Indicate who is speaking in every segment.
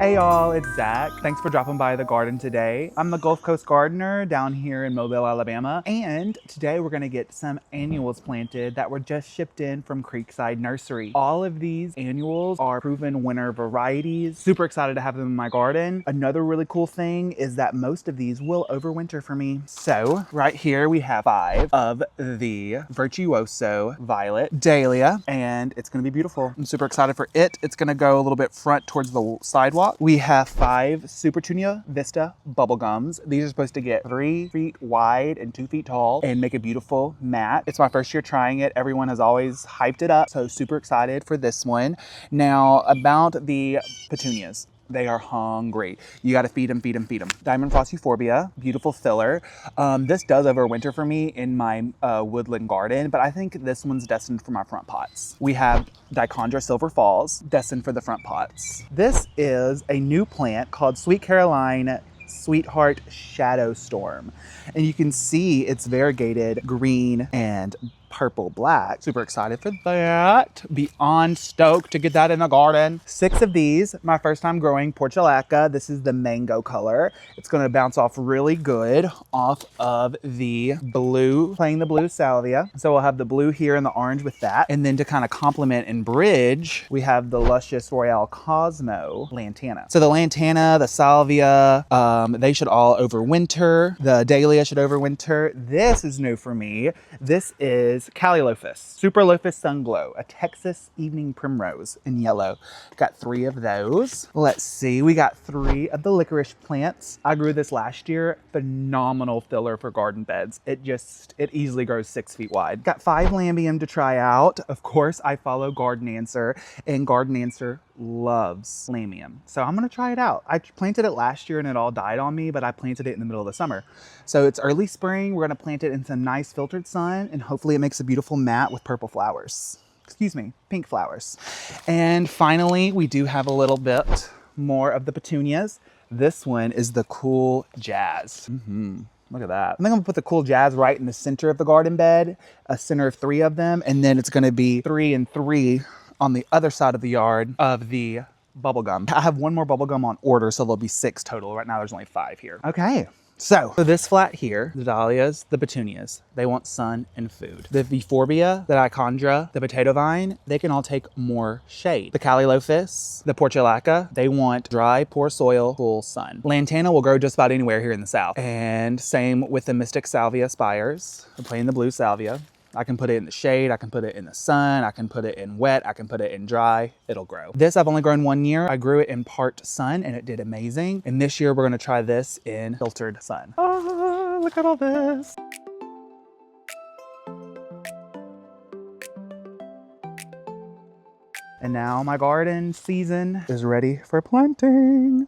Speaker 1: Hey y'all, it's Zach. Thanks for dropping by the garden today. I'm the Gulf Coast gardener down here in Mobile, Alabama. And today we're gonna get some annuals planted that were just shipped in from Creekside Nursery. All of these annuals are proven winter varieties. Super excited to have them in my garden. Another really cool thing is that most of these will overwinter for me. So right here we have 5 of the Virtuoso Violet Dahlia, and it's gonna be beautiful. I'm super excited for it. It's gonna go a little bit front towards the sidewalk. We have 5 Supertunia Vista Bubblegums. These are supposed to get 3 feet wide and 2 feet tall and make a beautiful mat. It's my first year trying it. Everyone has always hyped it up, so super excited for this one. Now, about the petunias. They are hungry. You got to feed them, feed them, feed them. Diamond Frost Euphorbia, beautiful filler. This does overwinter for me in my woodland garden, but I think this one's destined for my front pots. We have Dichondra Silver Falls, destined for the front pots. This is a new plant called Sweet Caroline Sweetheart Shadow Storm. And you can see it's variegated green and purple black. Super excited for that. Beyond stoked to get that in the garden. 6 of these, my first time growing portulaca. This is the mango color. It's gonna bounce off really good off of the blue, playing the blue salvia. So we'll have the blue here and the orange with that. And then to kind of complement and bridge, we have the luscious Royale Cosmo lantana. So the lantana, the salvia, they should all overwinter. The dahlia should overwinter. This is new for me. This is Calilophus, Superlophus Sunglow, a Texas evening primrose in yellow. Got 3 of those. Let's see, we got 3 of the licorice plants. I grew this last year. Phenomenal filler for garden beds. It easily grows 6 feet wide. Got 5 lambium to try out. Of course, I follow Garden Answer, and Garden Answer loves lambium. So I'm gonna try it out. I planted it last year and it all died on me, but I planted it in the middle of the summer. So it's early spring. We're gonna plant it in some nice filtered sun, and hopefully it makes a beautiful mat with purple flowers. Excuse me, pink flowers. And finally, we do have a little bit more of the petunias. This one is the Cool Jazz. Look at that. I think I'm gonna put the Cool Jazz right in the center of the garden bed, a center of 3 of them, and then it's gonna be 3 and 3 on the other side of the yard of the bubblegum. I have 1 more bubblegum on order, so there'll be 6 total. Right now there's only 5 here. Okay, so this flat here, the dahlias, the petunias, they want sun and food. The euphorbia, the dichondra, the potato vine, they can all take more shade. The calilophus, the portulaca, they want dry, poor soil, full sun. Lantana will grow just about anywhere here in the south. And same with the mystic salvia spires. I'm playing the blue salvia. I can put it in the shade, I can put it in the sun, I can put it in wet, I can put it in dry, it'll grow. This I've only grown 1 year. I grew it in part sun and it did amazing. And this year we're gonna try this in filtered sun. Oh, look at all this. And now my garden season is ready for planting.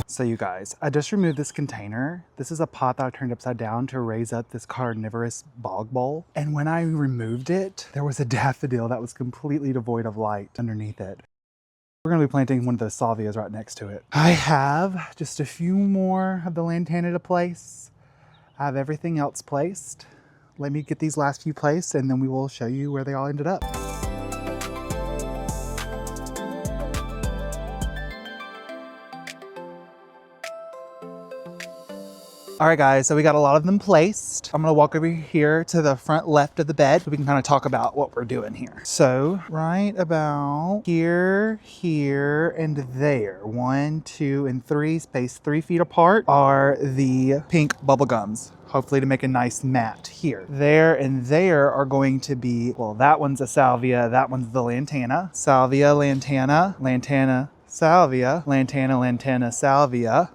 Speaker 1: So you guys, I just removed this container. This is a pot that I turned upside down to raise up this carnivorous bog bowl. And when I removed it, there was a daffodil that was completely devoid of light underneath it. We're gonna be planting one of the salvias right next to it. I have just a few more of the lantana to place. I have everything else placed. Let me get these last few placed and then we will show you where they all ended up. All right, guys, so we got a lot of them placed. I'm gonna walk over here to the front left of the bed so we can kind of talk about what we're doing here. So right about here, here, and there, 1, 2, and 3, spaced 3 feet apart, are the pink bubblegums. Hopefully to make a nice mat here. There and there are going to be, well, that one's a salvia, that one's the lantana. Salvia, lantana, lantana, salvia, lantana, lantana, salvia.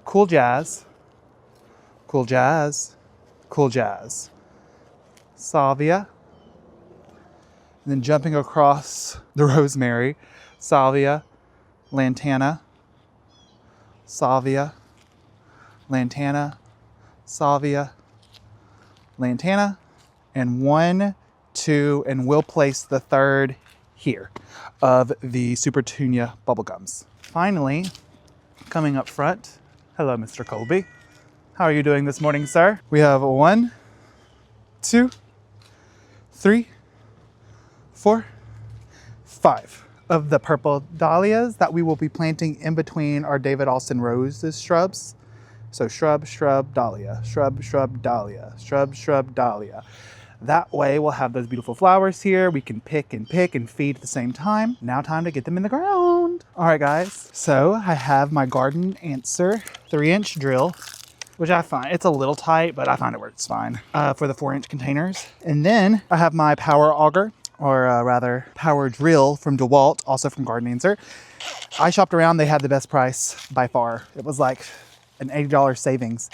Speaker 1: Cool jazz. Cool jazz, cool jazz. Salvia. And then jumping across the rosemary, salvia, lantana, salvia, lantana, salvia, lantana, and 1, 2, and we'll place the third here of the Supertunia bubblegums. Finally, coming up front, hello, Mr. Colby. How are you doing this morning, sir? We have 1, 2, 3, 4, 5 of the purple dahlias that we will be planting in between our David Austin roses shrubs. So shrub, shrub, dahlia, shrub, shrub, dahlia, shrub, shrub, dahlia. That way we'll have those beautiful flowers here. We can pick and feed at the same time. Now time to get them in the ground. All right, guys. So I have my garden answer 3-inch drill, which I find, it's a little tight, but I find it works fine for the 4-inch containers. And then I have my power auger, or rather power drill from DeWalt, also from Garden Answer. I shopped around, they had the best price by far. It was like an $80 savings.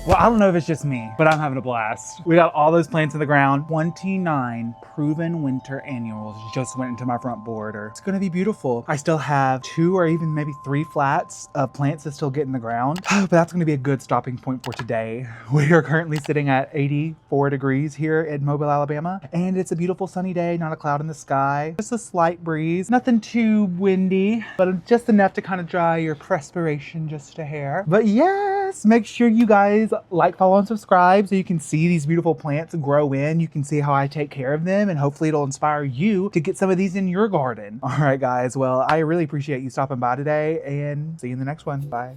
Speaker 1: Well, I don't know if it's just me, but I'm having a blast. We got all those plants in the ground. 29 proven winter annuals just went into my front border. It's gonna be beautiful. I still have 2 or even maybe 3 flats of plants that still get in the ground, but that's gonna be a good stopping point for today. We are currently sitting at 84 degrees here in Mobile, Alabama, and it's a beautiful sunny day, not a cloud in the sky. Just a slight breeze, nothing too windy, but just enough to kind of dry your perspiration just a hair. But yes, make sure you guys like, follow, and subscribe so you can see these beautiful plants grow in. You can see how I take care of them, and hopefully it'll inspire you to get some of these in your garden. All right, guys. Well, I really appreciate you stopping by today, and see you in the next one. Bye.